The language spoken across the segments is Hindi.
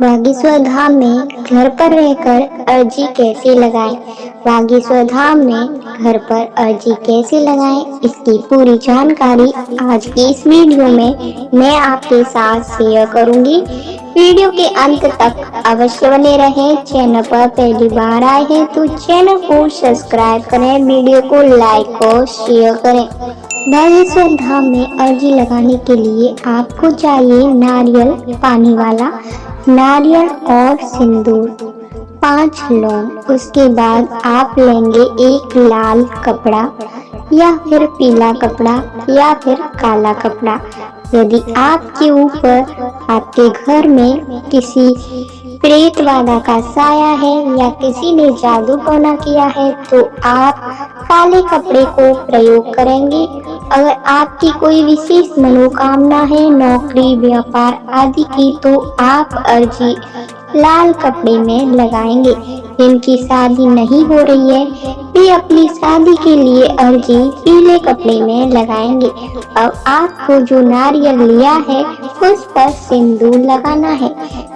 बागेश्वर धाम में घर पर रहकर अर्जी कैसे लगाएं? बागेश्वर धाम में घर पर अर्जी कैसे लगाएं, इसकी पूरी जानकारी आज की इस वीडियो में मैं आपके साथ शेयर करूंगी। वीडियो के अंत तक अवश्य बने रहें। चैनल पर पहली बार आए हैं तो चैनल को सब्सक्राइब करें, वीडियो को लाइक और शेयर करें। बागेश्वर धाम में अर्जी लगाने के लिए आपको चाहिए नारियल पानी वाला, नारियल और सिंदूर, 5 लौंग। उसके बाद आप लेंगे एक लाल कपड़ा या फिर पीला कपड़ा या फिर काला कपड़ा। यदि आपके ऊपर आपके घर में किसी प्रेत बाधा का साया है या किसी ने जादू टोना किया है तो आप काले कपड़े को प्रयोग करेंगे। अगर आपकी कोई विशेष मनोकामना है, नौकरी, व्यापार आदि की, तो आप अर्जी लाल कपड़े में लगाएंगे। जिनकी शादी नहीं हो रही है वे अपनी शादी के लिए अर्जी पीले कपड़े में लगाएंगे। अब आपको जो नारियल लिया है उस पर सिंदूर लगाना है।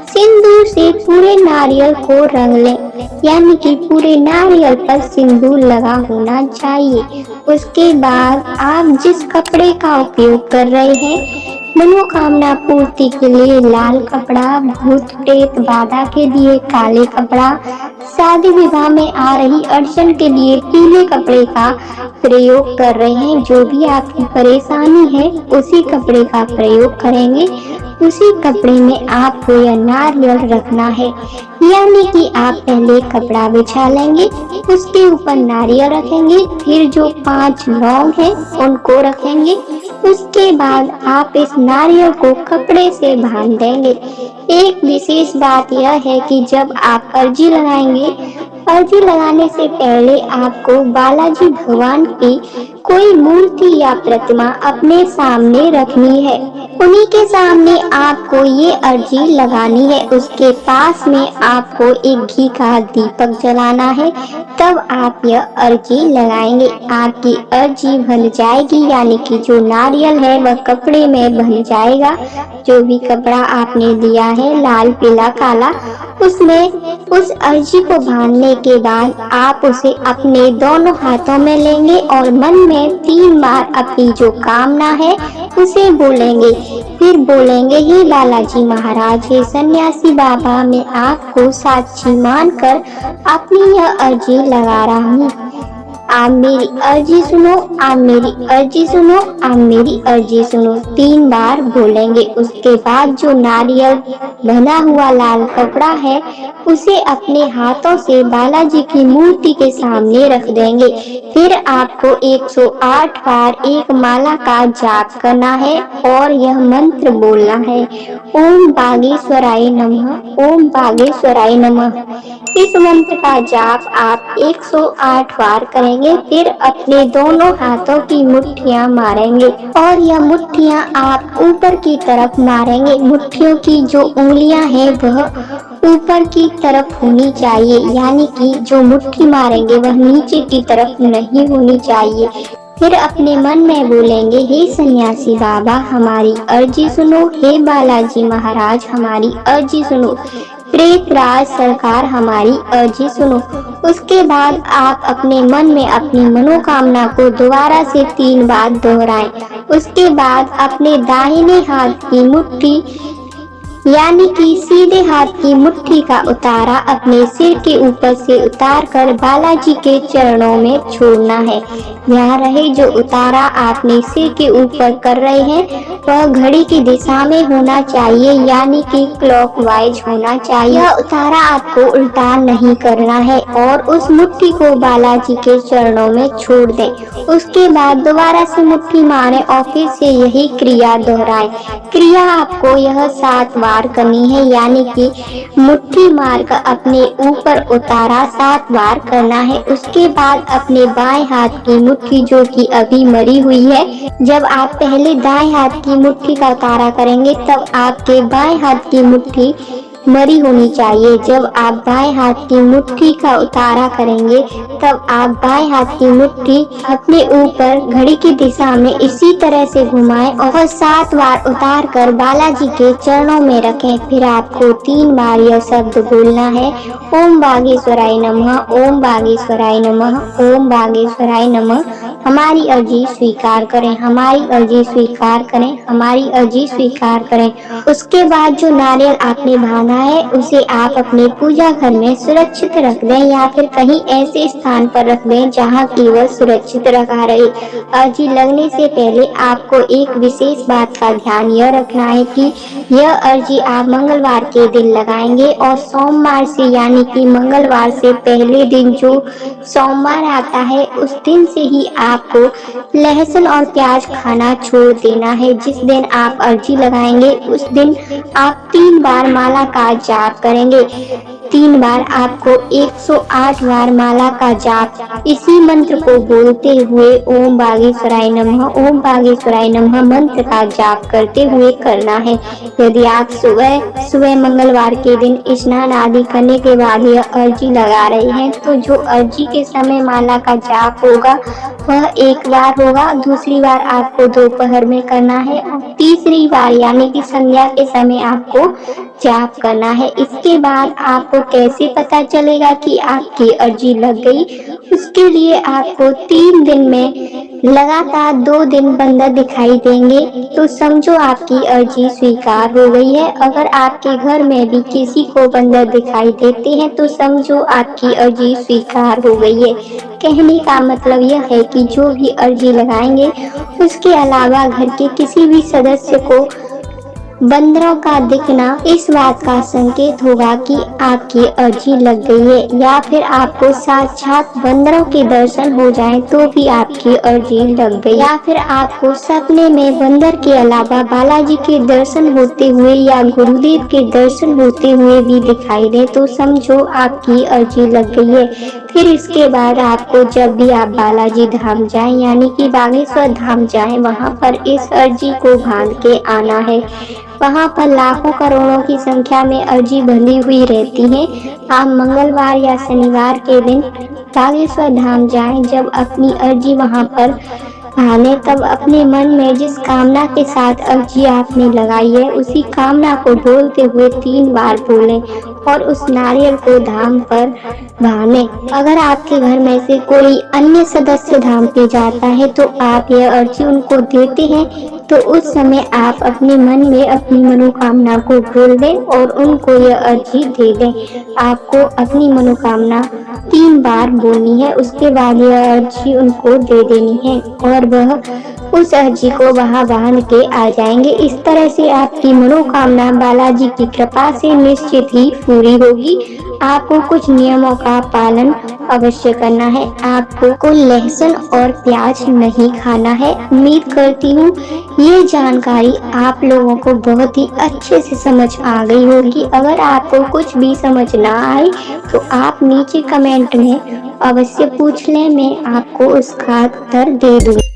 सिंदूर से पूरे नारियल को रंग लें, यानी कि पूरे नारियल पर सिंदूर लगा होना चाहिए। उसके बाद आप जिस कपड़े का उपयोग कर रहे हैं, मनोकामना पूर्ति के लिए लाल कपड़ा, भूत प्रेत बाधा के लिए काले कपड़ा, शादी विवाह में आ रही अड़चन के लिए पीले कपड़े का प्रयोग कर रहे हैं। जो भी आपकी परेशानी है उसी कपड़े का प्रयोग करेंगे। उसी कपड़े में आपको यह नारियल रखना है, यानी कि आप पहले कपड़ा बिछा लेंगे, उसके ऊपर नारियल रखेंगे, फिर जो 5 लौंग हैं उनको रखेंगे। उसके बाद आप इस नारियल को कपड़े से बांध देंगे। एक विशेष बात यह है कि जब आप अर्जी लगाएंगे, अर्जी लगाने से पहले आपको बालाजी भगवान की कोई मूर्ति या प्रतिमा अपने सामने रखनी है। उन्हीं के सामने आपको ये अर्जी लगानी है। उसके पास में आपको एक घी का दीपक जलाना है, तब आप यह अर्जी लगाएंगे। आपकी अर्जी बन जाएगी, यानी कि जो नारियल है वह कपड़े में बन जाएगा। जो भी कपड़ा आपने दिया है, लाल, पीला, काला, उसमें उस अर्जी को बांधने के बाद आप उसे अपने दोनों हाथों में लेंगे और मन में 3 बार अपनी जो कामना है उसे बोलेंगे। फिर बोलेंगे, हे बालाजी महाराज, हे सन्यासी बाबा, मैं आपको साक्षी मानकर अपनी यह अर्जी लगा रहा हूँ। आप मेरी अर्जी सुनो, आप मेरी अर्जी सुनो, आप मेरी अर्जी सुनो, 3 बार बोलेंगे। उसके बाद जो नारियल बना हुआ लाल कपड़ा है उसे अपने हाथों से बालाजी की मूर्ति के सामने रख देंगे। फिर आपको 108 बार एक माला का जाप करना है और यह मंत्र बोलना है, ओम बागेश्वराय नमः, ओम बागेश्वराय नमः। इस मंत्र का जाप आप 108 बार करेंगे। फिर अपने दोनों हाथों की मुट्ठियां मारेंगे और यह मुट्ठियां आप ऊपर की तरफ मारेंगे। मुट्ठियों की जो उंगलियां हैं वह ऊपर की तरफ होनी चाहिए, यानी कि जो मुट्ठी मारेंगे वह नीचे की तरफ नहीं होनी चाहिए। फिर अपने मन में बोलेंगे, हे सन्यासी बाबा, हमारी अर्जी सुनो, हे बालाजी महाराज, हमारी अर्जी सुनो, प्रेत राज सरकार, हमारी अर्जी सुनो। उसके बाद आप अपने मन में अपनी मनोकामना को दोबारा से 3 बार दोहराएं। उसके बाद अपने दाहिने हाथ की मुट्ठी, यानी कि सीधे हाथ की मुट्ठी का उतारा अपने सिर के ऊपर से उतार कर बालाजी के चरणों में छोड़ना है। यहाँ रहे जो उतारा आपने सिर के ऊपर कर रहे हैं वह घड़ी की दिशा में होना चाहिए, यानी कि क्लॉकवाइज होना चाहिए। यह उतारा आपको उल्टा नहीं करना है और उस मुट्ठी को बालाजी के चरणों में छोड़ दें। उसके बाद दोबारा से मुट्ठी मारें और फिर से यही क्रिया दोहराएं। क्रिया आपको यह 7 बार करनी है, यानी कि मुट्ठी मारकर अपने ऊपर उतारा 7 बार करना है। उसके बाद अपने बाएं हाथ की मुट्ठी, जो कि अभी मरी हुई है, जब आप पहले दाएं हाथ की मुट्ठी का उतारा करेंगे तब आपके बाएं हाथ की मुट्ठी मरी होनी चाहिए। जब आप बाएं हाथ की मुट्ठी का उतारा करेंगे तब आप बाएं हाथ की मुट्ठी अपने ऊपर घड़ी की दिशा में इसी तरह से घुमाएं और 7 बार उतार कर बालाजी के चरणों में रखें। फिर आपको 3 बार यह शब्द बोलना है, ओम बागेश्वराय नमः, ओम बागेश्वराय नमः, ओम बागेश्वराय नमः। हमारी अर्जी स्वीकार करें, हमारी अर्जी स्वीकार करें, हमारी अर्जी स्वीकार करें। उसके बाद जो नारियल आपने बांधा है उसे आप अपने पूजा घर में सुरक्षित रख दें या फिर कहीं ऐसे स्थान पर रख दें जहां की वह सुरक्षित रखा रहे। अर्जी लगने से पहले आपको एक विशेष बात का ध्यान यह रखना है कि यह अर्जी आप मंगलवार के दिन लगाएंगे और सोमवार से यानी कि मंगलवार से पहले दिन जो सोमवार आता है उस दिन से ही आपको लहसुन और प्याज खाना छोड़ देना है। जिस दिन आप अर्जी लगाएंगे उस दिन आप 3 बार माला का जाप करेंगे। 3 बार आपको 108 बार माला का जाप इसी मंत्र को बोलते हुए ओम बागेश्वराय नमः, ओम बागेश्वराय नमः मंत्र का जाप करते हुए करना है। यदि आप सुबह सुबह मंगलवार के दिन स्नान आदि करने के बाद यह अर्जी लगा रहे हैं तो जो अर्जी के समय माला का जाप होगा वह 1 बार होगा, दूसरी बार आपको दोपहर में करना है और तीसरी बार यानी कि संध्या के समय आपको जाप करना है। इसके बाद आपको कैसे पता चलेगा कि आपकी अर्जी लग गई? उसके लिए आपको 3 दिन में लगातार 2 दिन बंदर दिखाई देंगे तो समझो आपकी अर्जी स्वीकार हो गई है। अगर आपके घर में भी किसी को बंदर दिखाई देते हैं तो समझो आपकी अर्जी स्वीकार हो गई है। कहने का मतलब यह है कि जो भी अर्जी लगाएंगे उसके अलावा घर के किसी भी सदस्य को बंदरों का दिखना इस बात का संकेत होगा कि आपकी अर्जी लग गई है, या फिर आपको साक्षात बंदरों के दर्शन हो जाएं तो भी आपकी अर्जी लग गई, या फिर आपको सपने में बंदर के अलावा बालाजी के दर्शन होते हुए या गुरुदेव के दर्शन होते हुए भी दिखाई दे तो समझो आपकी अर्जी लग गई है। फिर इसके बाद आपको जब भी आप बालाजी धाम जाएं यानी कि बागेश्वर धाम जाएं वहां पर इस अर्जी को बांध के आना है। वहाँ पर लाखों करोड़ों की संख्या में अर्जी बंधी हुई रहती है। आप मंगलवार या शनिवार के दिन बागेश्वर धाम जाएं। जब अपनी अर्जी वहाँ पर आने तब अपने मन में जिस कामना के साथ अर्जी आपने लगाई है उसी कामना को बोलते हुए 3 बार बोलें और उस नारियल को धाम पर बांधें। अगर आपके घर में से कोई अन्य सदस्य धाम पे जाता है तो आप यह अर्जी उनको देते हैं तो उस समय आप अपने मन में अपनी मनोकामना को बोल दें और उनको यह अर्जी दे दें। आपको अपनी मनोकामना 3 बार बोलनी है, उसके बाद यह अर्जी उनको दे देनी है और वह उस अर्जी को वहां बांध के आ जाएंगे। इस तरह से आपकी मनोकामना बालाजी की कृपा से निश्चित ही पूरी होगी। आपको कुछ नियमों का पालन अवश्य करना है। आपको लहसुन और प्याज नहीं खाना है। उम्मीद करती हूँ ये जानकारी आप लोगों को बहुत ही अच्छे से समझ आ गई होगी। अगर आपको कुछ भी समझ ना आए तो आप नीचे कमेंट में अवश्य पूछ लें, मैं आपको उसका उत्तर दे दूँगी।